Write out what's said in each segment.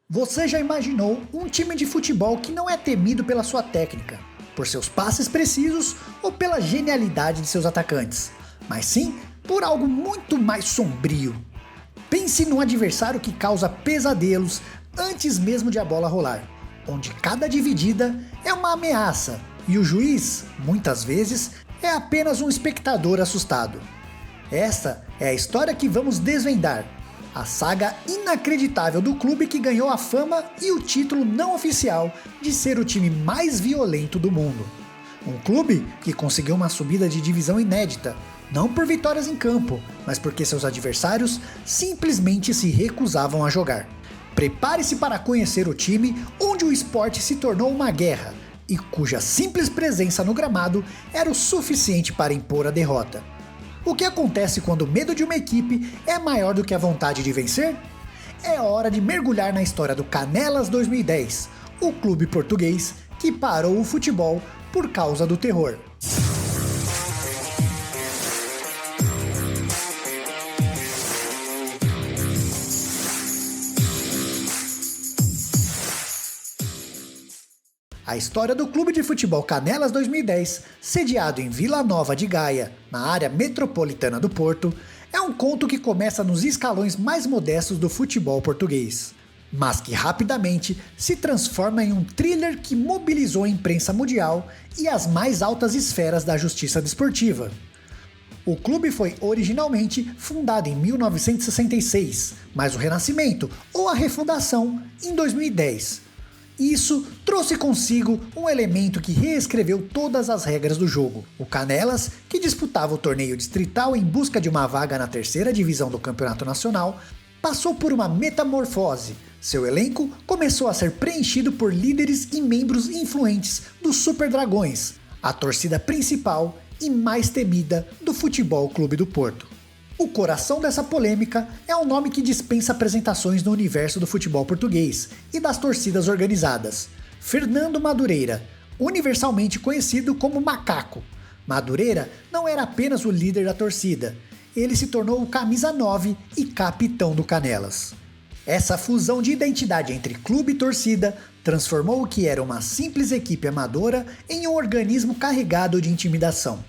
Você já imaginou um time de futebol que não é temido pela sua técnica, por seus passes precisos ou pela genialidade de seus atacantes, mas sim por algo muito mais sombrio? Pense num adversário que causa pesadelos antes mesmo de a bola rolar, onde cada dividida é uma ameaça e o juiz, muitas vezes, é apenas um espectador assustado. Essa é a história que vamos desvendar. A saga inacreditável do clube que ganhou a fama e o título não oficial de ser o time mais violento do mundo. Um clube que conseguiu uma subida de divisão inédita, não por vitórias em campo, mas porque seus adversários simplesmente se recusavam a jogar. Prepare-se para conhecer o time onde o esporte se tornou uma guerra e cuja simples presença no gramado era o suficiente para impor a derrota. O que acontece quando o medo de uma equipe é maior do que a vontade de vencer? É hora de mergulhar na história do Canelas 2010, o clube português que parou o futebol por causa do terror. A história do Clube de Futebol Canelas 2010, sediado em Vila Nova de Gaia, na área metropolitana do Porto, é um conto que começa nos escalões mais modestos do futebol português, mas que rapidamente se transforma em um thriller que mobilizou a imprensa mundial e as mais altas esferas da justiça desportiva. O clube foi originalmente fundado em 1966, mas o renascimento ou a refundação em 2010. Isso trouxe consigo um elemento que reescreveu todas as regras do jogo. O Canelas, que disputava o torneio distrital em busca de uma vaga na terceira divisão do Campeonato Nacional, passou por uma metamorfose. Seu elenco começou a ser preenchido por líderes e membros influentes dos Super Dragões, a torcida principal e mais temida do Futebol Clube do Porto. O coração dessa polêmica é um nome que dispensa apresentações no universo do futebol português e das torcidas organizadas: Fernando Madureira, universalmente conhecido como Macaco. Madureira não era apenas o líder da torcida, ele se tornou o camisa 9 e capitão do Canelas. Essa fusão de identidade entre clube e torcida transformou o que era uma simples equipe amadora em um organismo carregado de intimidação.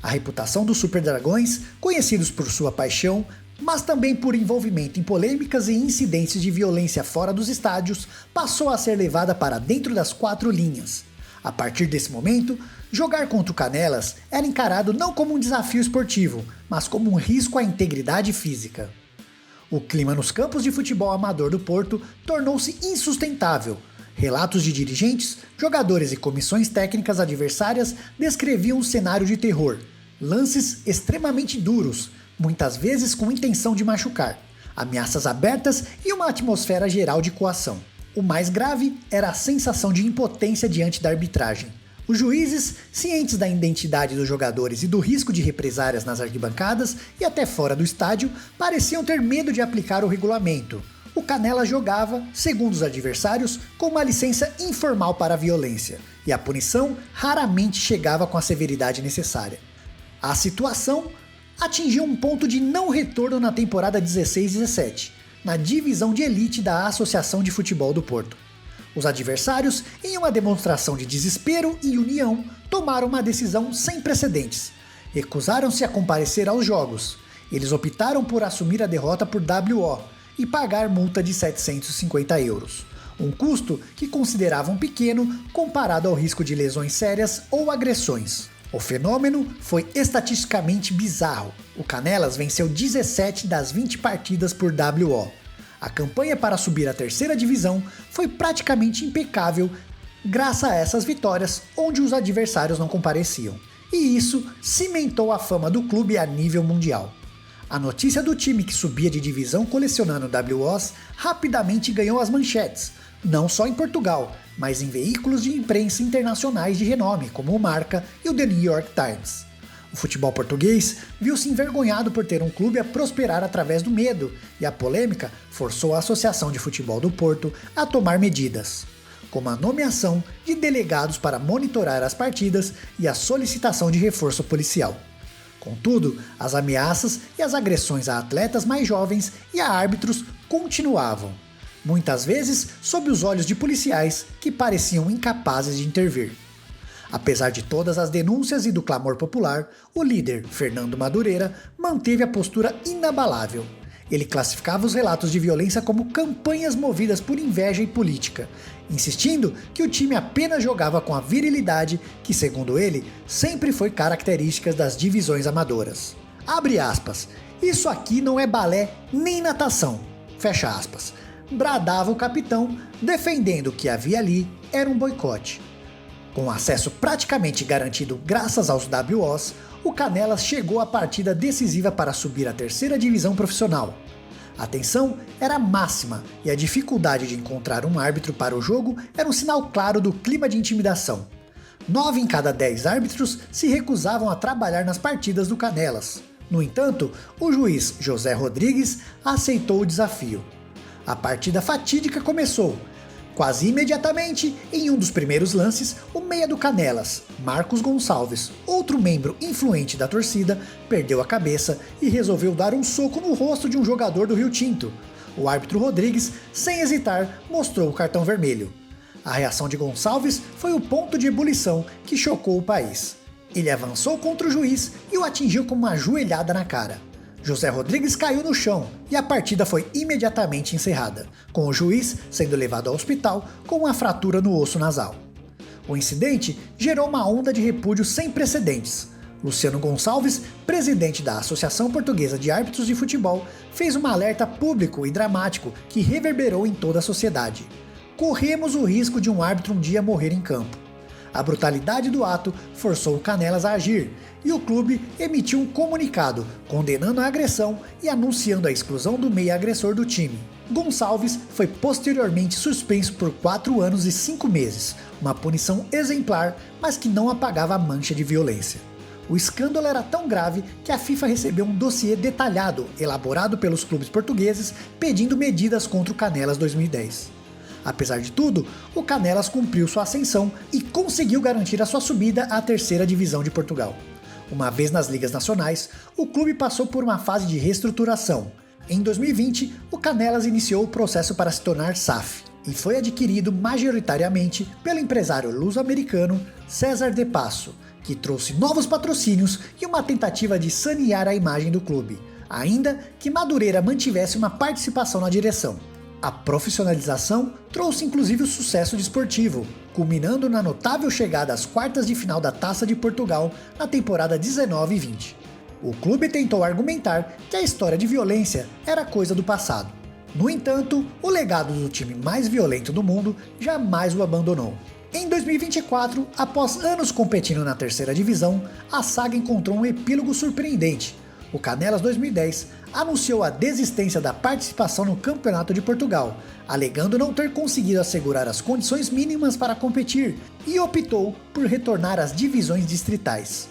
A reputação dos Super Dragões, conhecidos por sua paixão, mas também por envolvimento em polêmicas e incidentes de violência fora dos estádios, passou a ser levada para dentro das quatro linhas. A partir desse momento, jogar contra o Canelas era encarado não como um desafio esportivo, mas como um risco à integridade física. O clima nos campos de futebol amador do Porto tornou-se insustentável. Relatos de dirigentes, jogadores e comissões técnicas adversárias descreviam um cenário de terror. Lances extremamente duros, muitas vezes com intenção de machucar, ameaças abertas e uma atmosfera geral de coação. O mais grave era a sensação de impotência diante da arbitragem. Os juízes, cientes da identidade dos jogadores e do risco de represárias nas arquibancadas e até fora do estádio, pareciam ter medo de aplicar o regulamento. O Canela jogava, segundo os adversários, com uma licença informal para a violência, e a punição raramente chegava com a severidade necessária. A situação atingiu um ponto de não retorno na temporada 16-17, na divisão de elite da Associação de Futebol do Porto. Os adversários, em uma demonstração de desespero e união, tomaram uma decisão sem precedentes. Recusaram-se a comparecer aos jogos. Eles optaram por assumir a derrota por WO e pagar multa de €750, um custo que consideravam pequeno comparado ao risco de lesões sérias ou agressões. O fenômeno foi estatisticamente bizarro. O Canelas venceu 17 das 20 partidas por WO. A campanha para subir à terceira divisão foi praticamente impecável graças a essas vitórias onde os adversários não compareciam. E isso cimentou a fama do clube a nível mundial. A notícia do time que subia de divisão colecionando WOs rapidamente ganhou as manchetes, não só em Portugal, mas em veículos de imprensa internacionais de renome, como o Marca e o The New York Times. O futebol português viu-se envergonhado por ter um clube a prosperar através do medo, e a polêmica forçou a Associação de Futebol do Porto a tomar medidas, como a nomeação de delegados para monitorar as partidas e a solicitação de reforço policial. Contudo, as ameaças e as agressões a atletas mais jovens e a árbitros continuavam. muitas vezes sob os olhos de policiais que pareciam incapazes de intervir. Apesar de todas as denúncias e do clamor popular, o líder, Fernando Madureira, manteve a postura inabalável. Ele classificava os relatos de violência como campanhas movidas por inveja e política, insistindo que o time apenas jogava com a virilidade que, segundo ele, sempre foi característica das divisões amadoras. Abre aspas, isso aqui não é balé nem natação, fecha aspas, bradava o capitão, defendendo que havia ali era um boicote. Com acesso praticamente garantido graças aos WOs, o Canelas chegou à partida decisiva para subir à terceira divisão profissional. A tensão era máxima e a dificuldade de encontrar um árbitro para o jogo era um sinal claro do clima de intimidação. 9 em cada 10 árbitros se recusavam a trabalhar nas partidas do Canelas. No entanto, o juiz José Rodrigues aceitou o desafio. A partida fatídica começou. Quase imediatamente, em um dos primeiros lances, o meia do Canelas, Marcos Gonçalves, outro membro influente da torcida, perdeu a cabeça e resolveu dar um soco no rosto de um jogador do Rio Tinto. O árbitro Rodrigues, sem hesitar, mostrou o cartão vermelho. A reação de Gonçalves foi o ponto de ebulição que chocou o país. Ele avançou contra o juiz e o atingiu com uma joelhada na cara. José Rodrigues caiu no chão e a partida foi imediatamente encerrada, com o juiz sendo levado ao hospital com uma fratura no osso nasal. O incidente gerou uma onda de repúdio sem precedentes. Luciano Gonçalves, presidente da Associação Portuguesa de Árbitros de Futebol, fez um alerta público e dramático que reverberou em toda a sociedade. Corremos o risco de um árbitro um dia morrer em campo. A brutalidade do ato forçou o Canelas a agir, e o clube emitiu um comunicado condenando a agressão e anunciando a exclusão do meia agressor do time. Gonçalves foi posteriormente suspenso por 4 anos e 5 meses, uma punição exemplar, mas que não apagava a mancha de violência. O escândalo era tão grave que a FIFA recebeu um dossiê detalhado, elaborado pelos clubes portugueses, pedindo medidas contra o Canelas 2010. Apesar de tudo, o Canelas cumpriu sua ascensão e conseguiu garantir a sua subida à terceira divisão de Portugal. Uma vez nas ligas nacionais, o clube passou por uma fase de reestruturação. Em 2020, o Canelas iniciou o processo para se tornar SAF e foi adquirido majoritariamente pelo empresário luso-americano César De Passo, que trouxe novos patrocínios e uma tentativa de sanear a imagem do clube, ainda que Madureira mantivesse uma participação na direção. A profissionalização trouxe inclusive o sucesso desportivo, culminando na notável chegada às quartas de final da Taça de Portugal na temporada 19 e 20. O clube tentou argumentar que a história de violência era coisa do passado. No entanto, o legado do time mais violento do mundo jamais o abandonou. Em 2024, após anos competindo na terceira divisão, a saga encontrou um epílogo surpreendente. O Canelas 2010 anunciou a desistência da participação no Campeonato de Portugal, alegando não ter conseguido assegurar as condições mínimas para competir e optou por retornar às divisões distritais.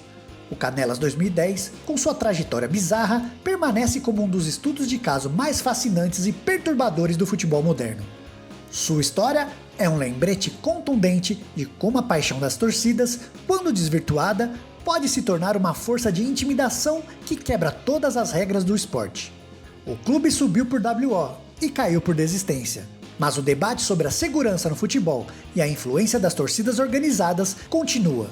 O Canelas 2010, com sua trajetória bizarra, permanece como um dos estudos de caso mais fascinantes e perturbadores do futebol moderno. Sua história é um lembrete contundente de como a paixão das torcidas, quando desvirtuada, pode se tornar uma força de intimidação que quebra todas as regras do esporte. O clube subiu por WO e caiu por desistência, mas o debate sobre a segurança no futebol e a influência das torcidas organizadas continua.